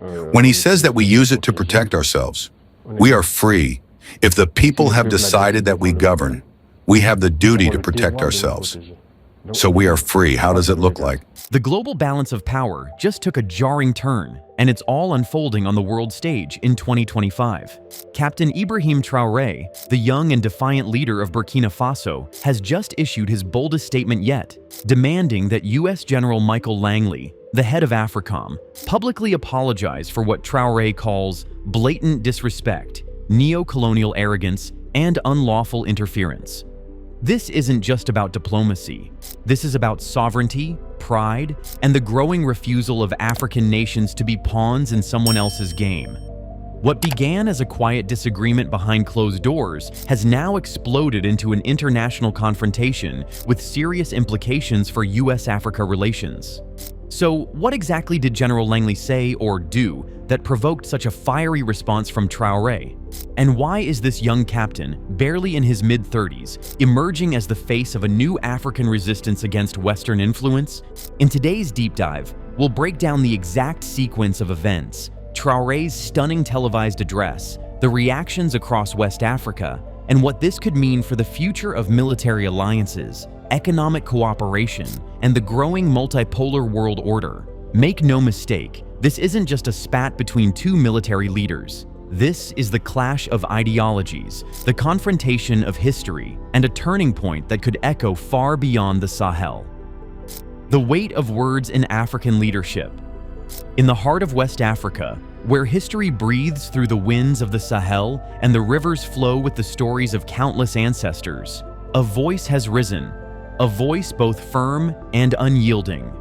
When he says that we use it to protect ourselves, we are free. If the people have decided that we govern, we have the duty to protect ourselves. So we are free. How does it look like? The global balance of power just took a jarring turn, and it's all unfolding on the world stage in 2025. Captain Ibrahim Traoré, the young and defiant leader of Burkina Faso, has just issued his boldest statement yet, demanding that U.S. General Michael Langley, the head of AFRICOM, publicly apologize for what Traoré calls blatant disrespect, neo-colonial arrogance, and unlawful interference. This isn't just about diplomacy. This is about sovereignty, pride, and the growing refusal of African nations to be pawns in someone else's game. What began as a quiet disagreement behind closed doors has now exploded into an international confrontation with serious implications for US-Africa relations. So, what exactly did General Langley say or do that provoked such a fiery response from Traoré? And why is this young captain, barely in his mid-30s, emerging as the face of a new African resistance against Western influence? In today's deep dive, we'll break down the exact sequence of events, Traoré's stunning televised address, the reactions across West Africa, and what this could mean for the future of military alliances, economic cooperation, and the growing multipolar world order. Make no mistake, this isn't just a spat between two military leaders. This is the clash of ideologies, the confrontation of history, and a turning point that could echo far beyond the Sahel. The weight of words in African leadership. In the heart of West Africa, where history breathes through the winds of the Sahel and the rivers flow with the stories of countless ancestors, a voice has risen, a voice both firm and unyielding.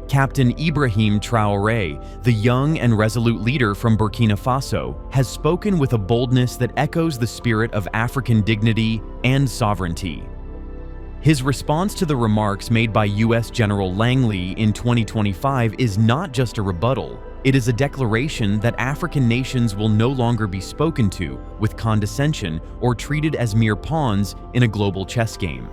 Captain Ibrahim Traoré, the young and resolute leader from Burkina Faso, has spoken with a boldness that echoes the spirit of African dignity and sovereignty. His response to the remarks made by U.S. General Langley in 2025 is not just a rebuttal, it is a declaration that African nations will no longer be spoken to with condescension or treated as mere pawns in a global chess game.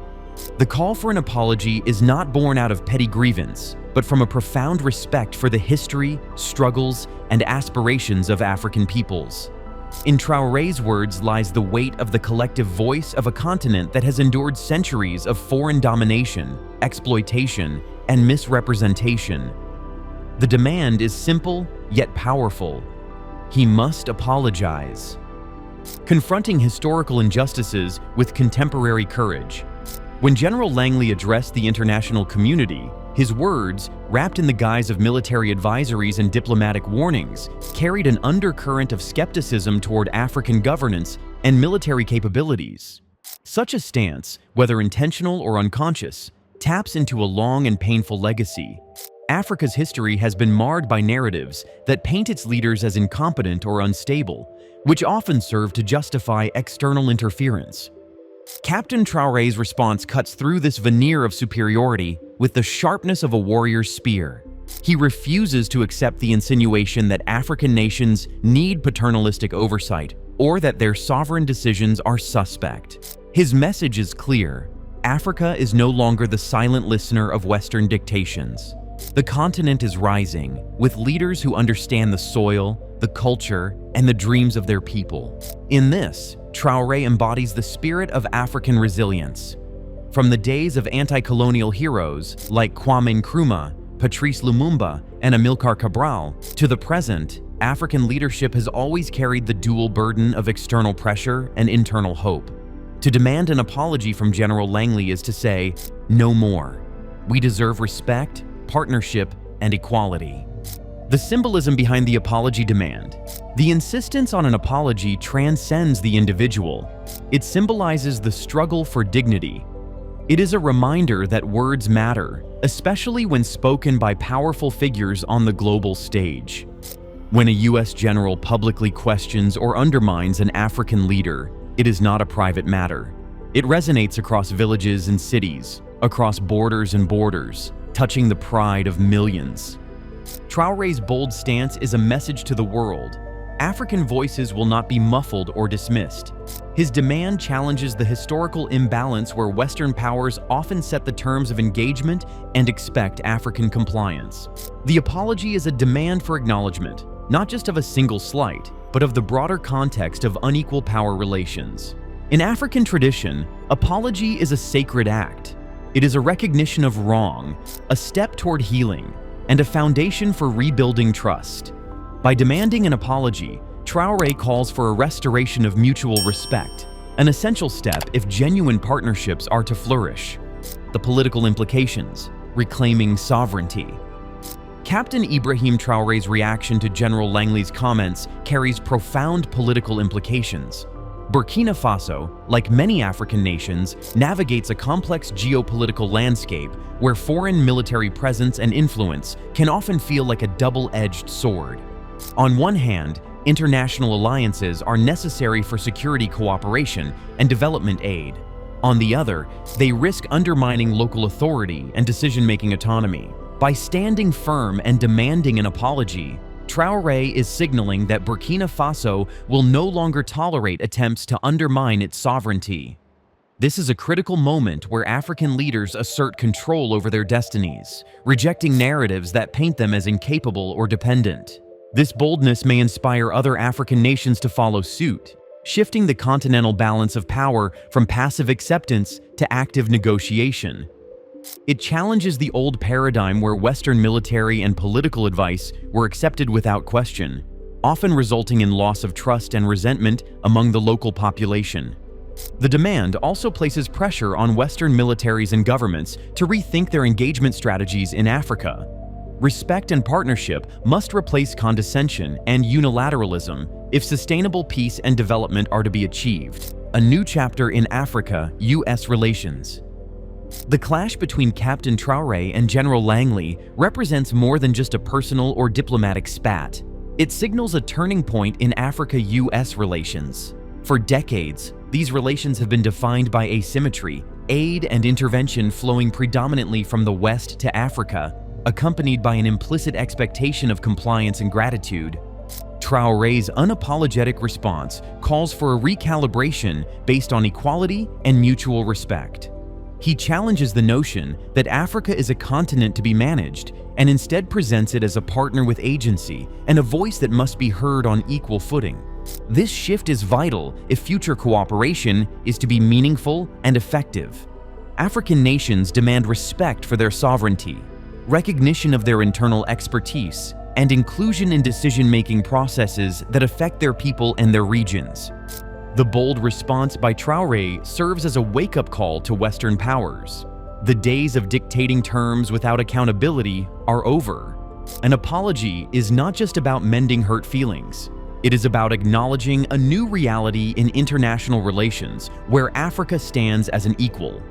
The call for an apology is not born out of petty grievance, but from a profound respect for the history, struggles, and aspirations of African peoples. In Traoré's words lies the weight of the collective voice of a continent that has endured centuries of foreign domination, exploitation, and misrepresentation. The demand is simple, yet powerful. He must apologize. Confronting historical injustices with contemporary courage. When General Langley addressed the international community, his words, wrapped in the guise of military advisories and diplomatic warnings, carried an undercurrent of skepticism toward African governance and military capabilities. Such a stance, whether intentional or unconscious, taps into a long and painful legacy. Africa's history has been marred by narratives that paint its leaders as incompetent or unstable, which often serve to justify external interference. Captain Traoré's response cuts through this veneer of superiority with the sharpness of a warrior's spear. He refuses to accept the insinuation that African nations need paternalistic oversight or that their sovereign decisions are suspect. His message is clear: Africa is no longer the silent listener of Western dictations. The continent is rising, with leaders who understand the soil, the culture, and the dreams of their people. In this, Traoré embodies the spirit of African resilience. From the days of anti-colonial heroes like Kwame Nkrumah, Patrice Lumumba, and Amilcar Cabral, to the present, African leadership has always carried the dual burden of external pressure and internal hope. To demand an apology from General Langley is to say, no more. We deserve respect, partnership, and equality. The symbolism behind the apology demand. The insistence on an apology transcends the individual. It symbolizes the struggle for dignity. It is a reminder that words matter, especially when spoken by powerful figures on the global stage. When a U.S. general publicly questions or undermines an African leader, it is not a private matter. It resonates across villages and cities, across borders and borders, touching the pride of millions. Traoré's bold stance is a message to the world. African voices will not be muffled or dismissed. His demand challenges the historical imbalance where Western powers often set the terms of engagement and expect African compliance. The apology is a demand for acknowledgement, not just of a single slight, but of the broader context of unequal power relations. In African tradition, apology is a sacred act. It is a recognition of wrong, a step toward healing, and a foundation for rebuilding trust. By demanding an apology, Traoré calls for a restoration of mutual respect, an essential step if genuine partnerships are to flourish. The political implications: reclaiming sovereignty. Captain Ibrahim Traoré's reaction to General Langley's comments carries profound political implications. Burkina Faso, like many African nations, navigates a complex geopolitical landscape where foreign military presence and influence can often feel like a double-edged sword. On one hand, international alliances are necessary for security cooperation and development aid. On the other, they risk undermining local authority and decision-making autonomy. By standing firm and demanding an apology, Traoré is signaling that Burkina Faso will no longer tolerate attempts to undermine its sovereignty. This is a critical moment where African leaders assert control over their destinies, rejecting narratives that paint them as incapable or dependent. This boldness may inspire other African nations to follow suit, shifting the continental balance of power from passive acceptance to active negotiation. It challenges the old paradigm where Western military and political advice were accepted without question, often resulting in loss of trust and resentment among the local population. The demand also places pressure on Western militaries and governments to rethink their engagement strategies in Africa. Respect and partnership must replace condescension and unilateralism if sustainable peace and development are to be achieved. A new chapter in Africa-US relations. The clash between Captain Traoré and General Langley represents more than just a personal or diplomatic spat. It signals a turning point in Africa-US relations. For decades, these relations have been defined by asymmetry, aid and intervention flowing predominantly from the West to Africa, accompanied by an implicit expectation of compliance and gratitude. Traoré's unapologetic response calls for a recalibration based on equality and mutual respect. He challenges the notion that Africa is a continent to be managed and instead presents it as a partner with agency and a voice that must be heard on equal footing. This shift is vital if future cooperation is to be meaningful and effective. African nations demand respect for their sovereignty, recognition of their internal expertise, and inclusion in decision-making processes that affect their people and their regions. The bold response by Traoré serves as a wake-up call to Western powers. The days of dictating terms without accountability are over. An apology is not just about mending hurt feelings. It is about acknowledging a new reality in international relations where Africa stands as an equal.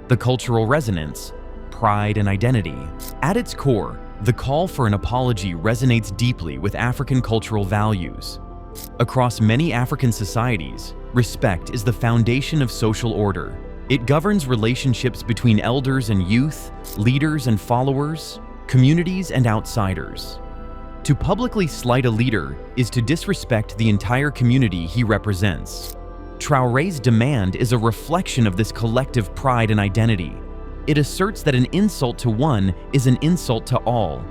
The cultural resonance, pride and identity. At its core, the call for an apology resonates deeply with African cultural values. Across many African societies, respect is the foundation of social order. It governs relationships between elders and youth, leaders and followers, communities and outsiders. To publicly slight a leader is to disrespect the entire community he represents. Traoré's demand is a reflection of this collective pride and identity. It asserts that an insult to one is an insult to all.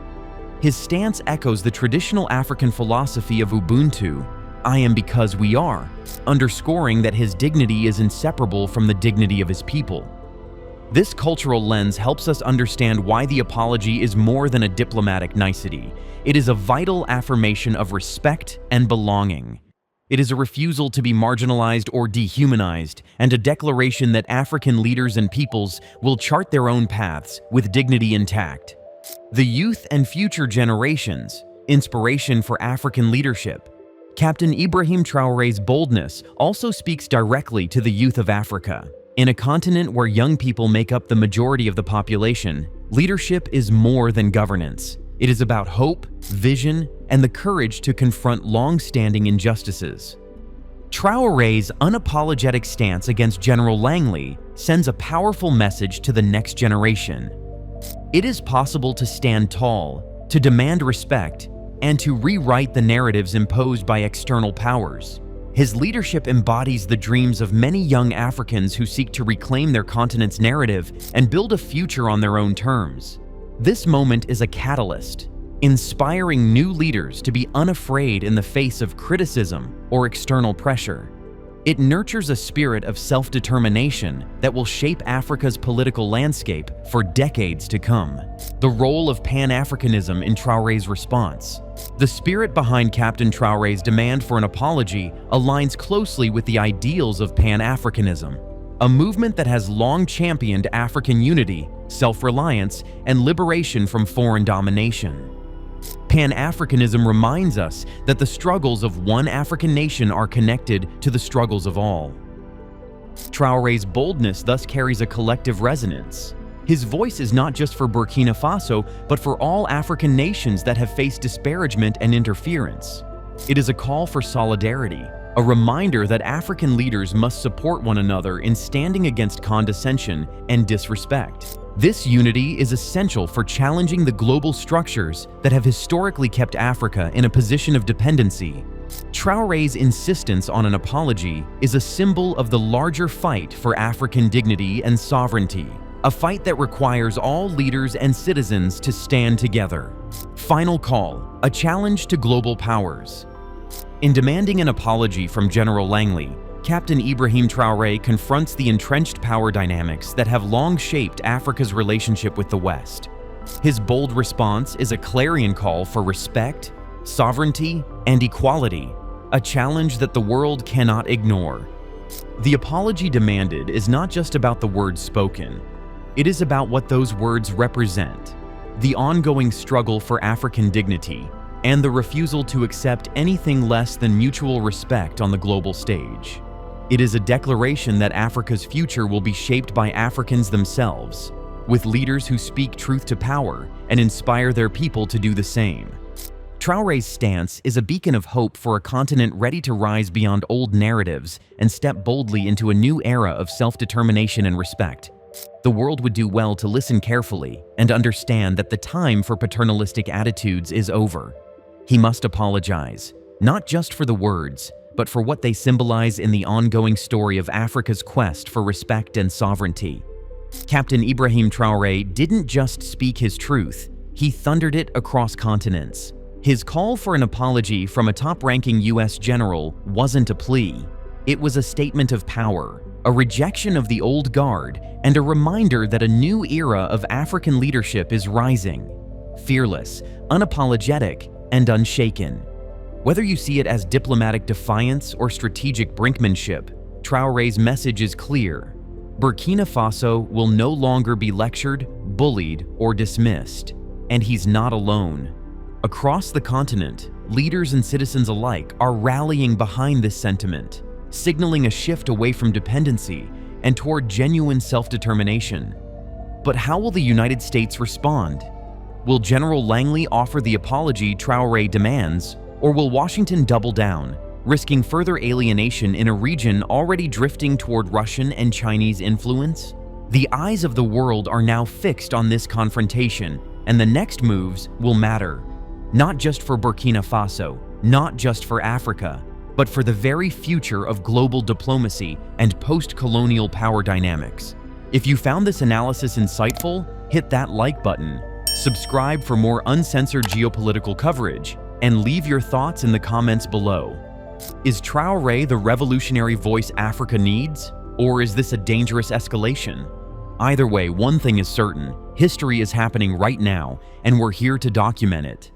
His stance echoes the traditional African philosophy of Ubuntu, "I am because we are," underscoring that his dignity is inseparable from the dignity of his people. This cultural lens helps us understand why the apology is more than a diplomatic nicety. It is a vital affirmation of respect and belonging. It is a refusal to be marginalized or dehumanized, and a declaration that African leaders and peoples will chart their own paths with dignity intact. The youth and future generations, inspiration for African leadership. Captain Ibrahim Traoré's boldness also speaks directly to the youth of Africa. In a continent where young people make up the majority of the population, leadership is more than governance. It is about hope, vision, and the courage to confront long-standing injustices. Traoré's unapologetic stance against General Langley sends a powerful message to the next generation. It is possible to stand tall, to demand respect, and to rewrite the narratives imposed by external powers. His leadership embodies the dreams of many young Africans who seek to reclaim their continent's narrative and build a future on their own terms. This moment is a catalyst. inspiring new leaders to be unafraid in the face of criticism or external pressure. It nurtures a spirit of self-determination that will shape Africa's political landscape for decades to come. The role of Pan-Africanism in Traoré's response. The spirit behind Captain Traoré's demand for an apology aligns closely with the ideals of Pan-Africanism, a movement that has long championed African unity, self-reliance, and liberation from foreign domination. Pan-Africanism reminds us that the struggles of one African nation are connected to the struggles of all. Traoré's boldness thus carries a collective resonance. His voice is not just for Burkina Faso, but for all African nations that have faced disparagement and interference. It is a call for solidarity, a reminder that African leaders must support one another in standing against condescension and disrespect. This unity is essential for challenging the global structures that have historically kept Africa in a position of dependency. Traoré's insistence on an apology is a symbol of the larger fight for African dignity and sovereignty, a fight that requires all leaders and citizens to stand together. Final call, a challenge to global powers. In demanding an apology from General Langley, Captain Ibrahim Traoré confronts the entrenched power dynamics that have long shaped Africa's relationship with the West. His bold response is a clarion call for respect, sovereignty, and equality, a challenge that the world cannot ignore. The apology demanded is not just about the words spoken. It is about what those words represent: the ongoing struggle for African dignity and the refusal to accept anything less than mutual respect on the global stage. It is a declaration that Africa's future will be shaped by Africans themselves, with leaders who speak truth to power and inspire their people to do the same. Traoré's stance is a beacon of hope for a continent ready to rise beyond old narratives and step boldly into a new era of self-determination and respect. The world would do well to listen carefully and understand that the time for paternalistic attitudes is over. He must apologize, not just for the words, but for what they symbolize in the ongoing story of Africa's quest for respect and sovereignty. Captain Ibrahim Traoré didn't just speak his truth, he thundered it across continents. His call for an apology from a top-ranking US general wasn't a plea. It was a statement of power, a rejection of the old guard, and a reminder that a new era of African leadership is rising. Fearless, unapologetic, and unshaken. Whether you see it as diplomatic defiance or strategic brinkmanship, Traoré's message is clear. Burkina Faso will no longer be lectured, bullied, or dismissed, and he's not alone. Across the continent, leaders and citizens alike are rallying behind this sentiment, signaling a shift away from dependency and toward genuine self-determination. But how will the United States respond? Will General Langley offer the apology Traoré demands, or will Washington double down, risking further alienation in a region already drifting toward Russian and Chinese influence? The eyes of the world are now fixed on this confrontation, and the next moves will matter. Not just for Burkina Faso, not just for Africa, but for the very future of global diplomacy and post-colonial power dynamics. If you found this analysis insightful, hit that like button, subscribe for more uncensored geopolitical coverage, and leave your thoughts in the comments below. Is Traoré the revolutionary voice Africa needs, or is this a dangerous escalation? Either way, one thing is certain: history is happening right now, and we're here to document it.